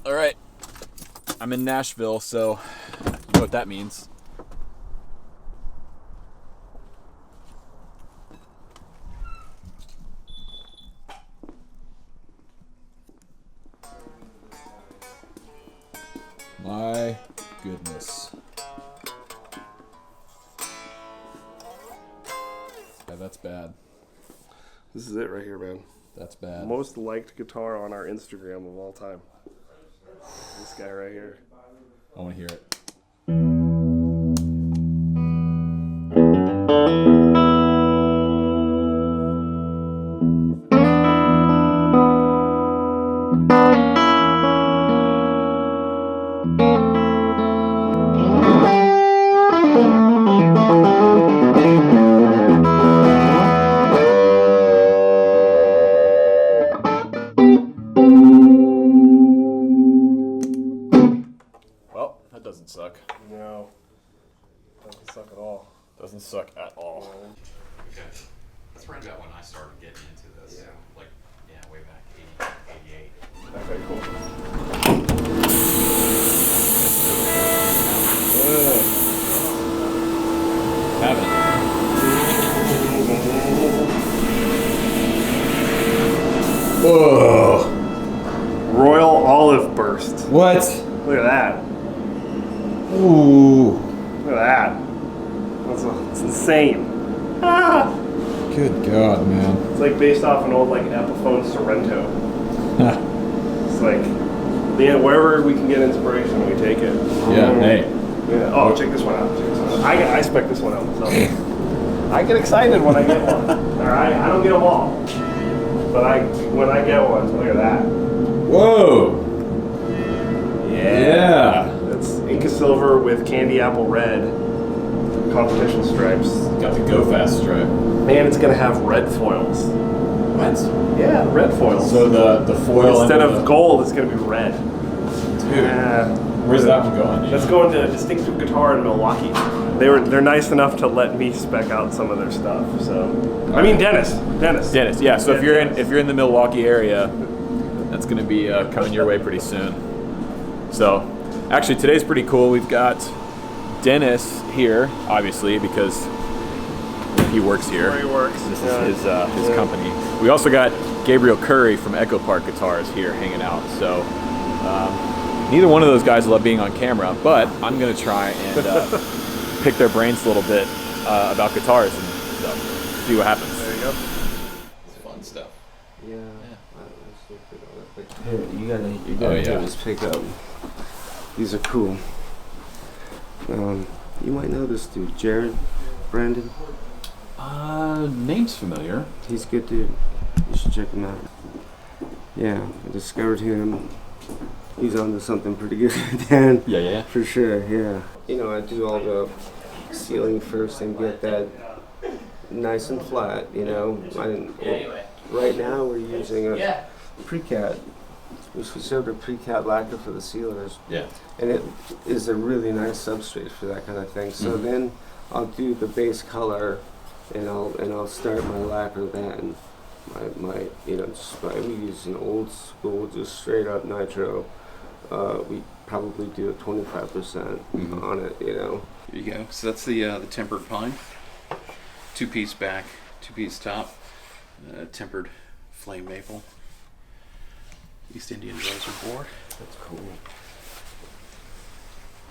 All right, I'm in Nashville, so you know what that means. My goodness. Yeah, that's bad. This is it right here, man. That's bad. Most liked guitar on our Instagram of all time. This guy right here. I want to hear it. Doesn't suck. No. Doesn't suck at all. Doesn't suck at all. Okay. That's right about when I started getting into this. Yeah. Like, yeah, way back 88. Okay, cool. Having it. Whoa. Royal Olive Burst. What? Look at that. Ooh. Look at that. It's insane. Ah! Good God, man. It's like based off an old like Epiphone Sorrento. It's like, yeah, wherever we can get inspiration, we take it. Yeah, hey. Yeah. Oh, check this one out. I spec this one out myself. I get excited when I get one. All right, I don't get them all, but when I get one, look at that. Whoa. Yeah. It's Inca Silver with Candy Apple Red competition stripes. Got the Go Fast stripe. And it's gonna have red foils. What? Yeah, red foils. So the foil instead of gold, it's gonna be red. Dude. Yeah. Where's that one going? That's going to Distinctive Guitar in Milwaukee. They're nice enough to let me spec out some of their stuff. So I mean Dennis. Yeah. So if Dennis. you're in the Milwaukee area, that's going to be coming your way pretty soon. So actually today's pretty cool. We've got Dennis here, obviously, because he works here. Where he works. This is his company. We also got Gabriel Curry from Echo Park Guitars here hanging out. So neither one of those guys love being on camera, but I'm going to try and pick their brains a little bit about guitars and stuff. See what happens. There you go. It's fun stuff. Yeah. Here, you gotta do this pickup. These are cool. You might know this dude, Jared Brandon. Name's familiar. He's a good dude. You should check him out. Yeah, I discovered him. He's onto something pretty good, Dan. Yeah. For sure, yeah. You know, I do all the sealing first and get that nice and flat, you know. Right now we're using a pre-cat. We switched over to pre-cat lacquer for the sealers. Yeah. And it is a really nice substrate for that kind of thing. So then I'll do the base color and I'll start my lacquer then. My we use an old school, just straight up nitro. We probably do a 25% on it, you know. Here you go. So that's the tempered pine. 2-piece back, 2-piece top, tempered flame maple. East Indian Roser board. That's cool.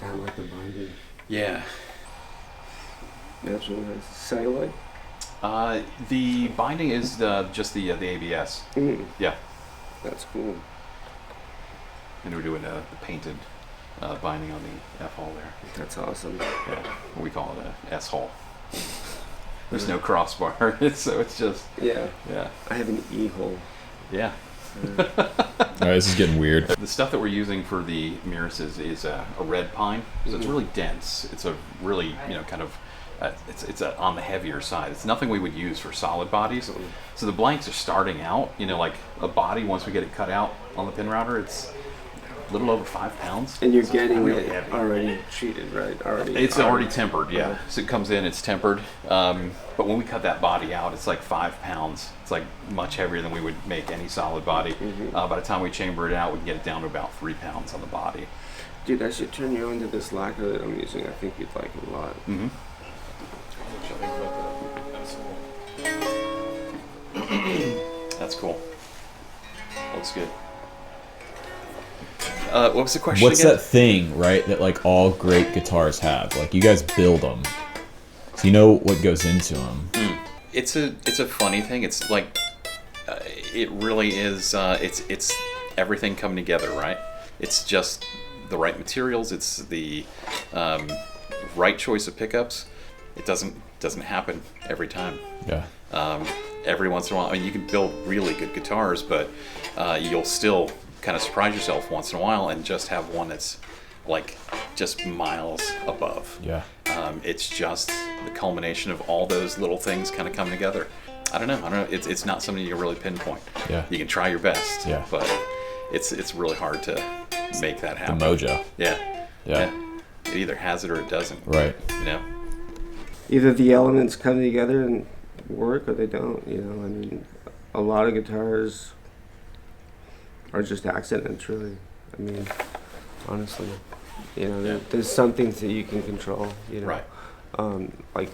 Kind of like the binding. Yeah. That's really nice. Celluloid? The binding is just the ABS. Yeah. That's cool. And we're doing the painted binding on the F-hull there. That's awesome. Yeah. We call it a S-hull. There's no crossbar, so it's just... Yeah. Yeah. I have an E-hole. Yeah. Alright, this is getting weird. The stuff that we're using for the Mirrors is a red pine, so it's really dense. It's a really, kind of, it's on the heavier side. It's nothing we would use for solid bodies. So the blanks are starting out, like a body, once we get it cut out on the pin router, it's little over 5 pounds. And you're So it's getting really it heavy. already treated, right? It's already tempered, yeah. So it comes in, it's tempered. But when we cut that body out, it's like 5 pounds. It's like much heavier than we would make any solid body. By the time we chamber it out, we can get it down to about 3 pounds on the body. Dude, I should turn you on to this lacquer that I'm using. I think you'd like it a lot. That's cool. Looks good. What was the question What's again? that thing, right, that like all great guitars have? Like you guys build them, so you know what goes into them. It's a funny thing. It's like it really is. It's everything coming together, right? It's just the right materials. It's the right choice of pickups. It doesn't happen every time. Yeah. Every once in a while, I mean, you can build really good guitars, but you'll still kind of surprise yourself once in a while and just have one that's like just miles above. Yeah. It's just the culmination of all those little things kind of come together. I don't know. It's not something you can really pinpoint. Yeah. You can try your best. Yeah. But it's really hard to make that happen. The mojo. Yeah. Yeah. It either has it or it doesn't. Right. You know. Either the elements come together and work or they don't, you know. I mean, a lot of guitars are just accidents, really. I mean, honestly, you know, there's some things that you can control, you know. Right. Like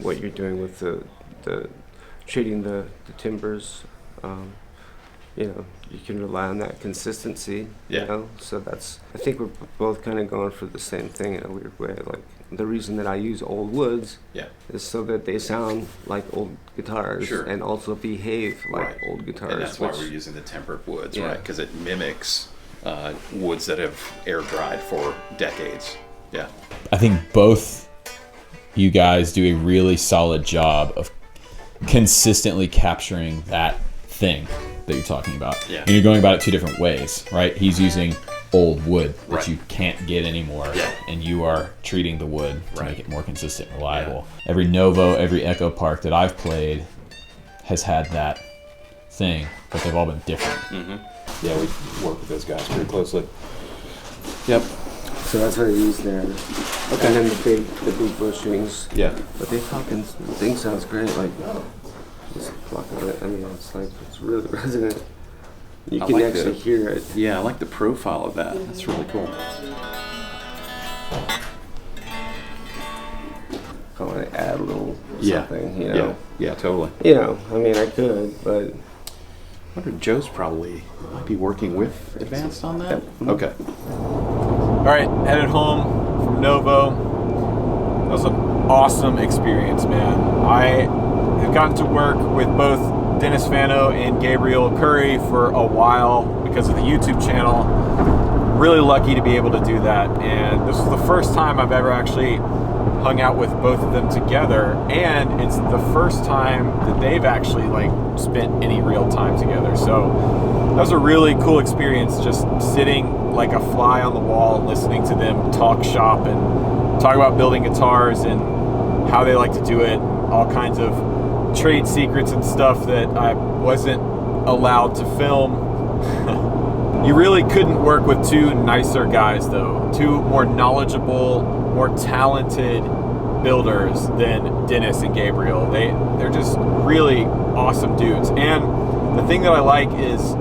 what you're doing with the treating the timbers, you know, you can rely on that consistency, Yeah. you know. So I think we're both kind of going for the same thing in a weird way. Like the reason that I use old woods is so that they sound like old guitars and also behave like old guitars. And that's why we're using the tempered woods, right? Because it mimics woods that have air dried for decades. Yeah. I think both you guys do a really solid job of consistently capturing that thing that you're talking about. Yeah. And you're going about it 2 different ways, right? He's using old wood that Right. you can't get anymore, and you are treating the wood to make it more consistent and reliable. Every Novo, every Echo Park that I've played has had that thing, but they've all been different. Yeah, we work with those guys pretty closely. Yep. So that's what I use there. Okay. And then the big bushings. Yeah. But the thing sounds great. Like just pluck of it. I mean, it's like it's really resonant. You can actually hear it. Yeah, I like the profile of that. That's really cool. I want to add a little something, you know. Yeah. Yeah, totally. You know, I mean, I could, but I wonder if Joe's probably might be working with Advanced on that. Okay. All right, headed home from Novo. That was an awesome experience, man. I have gotten to work with both Dennis Fano and Gabriel Curry for a while because of the YouTube channel. Really lucky to be able to do that, and this was the first time I've ever actually hung out with both of them together, and it's the first time that they've actually like spent any real time together. So that was a really cool experience, just sitting like a fly on the wall, listening to them talk shop and talk about building guitars and how they like to do it, all kinds of trade secrets and stuff that I wasn't allowed to film. You really couldn't work with 2 nicer guys though, 2 more knowledgeable, more talented builders than Dennis and Gabriel. They're just really awesome dudes. And the thing that I like is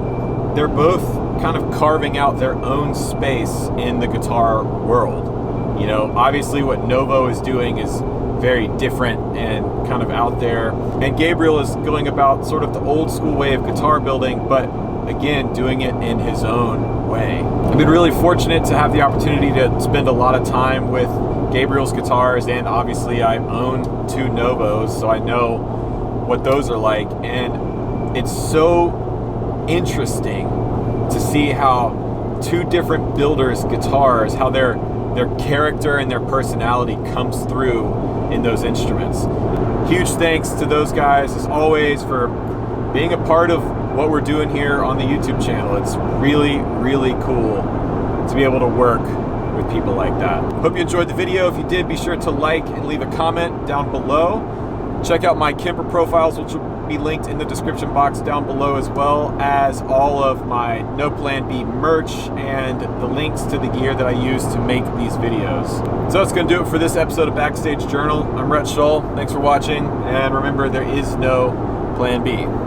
they're both kind of carving out their own space in the guitar world. You know, obviously what Novo is doing is very different and kind of out there. And Gabriel is going about sort of the old school way of guitar building, but again, doing it in his own way. I've been really fortunate to have the opportunity to spend a lot of time with Gabriel's guitars, and obviously I own 2 Novos, so I know what those are like. And it's so interesting to see how 2 different builders' guitars, how their character and their personality comes through in those instruments. Huge thanks to those guys, as always, for being a part of what we're doing here on the YouTube channel. It's really, really cool to be able to work with people like that. Hope you enjoyed the video. If you did, be sure to like and leave a comment down below. Check out my Kemper profiles, which will be linked in the description box down below, as well as all of my No Plan B merch and the links to the gear that I use to make these videos. So that's going to do it for this episode of Backstage Journal. I'm Rhett Shull. Thanks for watching, and remember, there is no Plan B.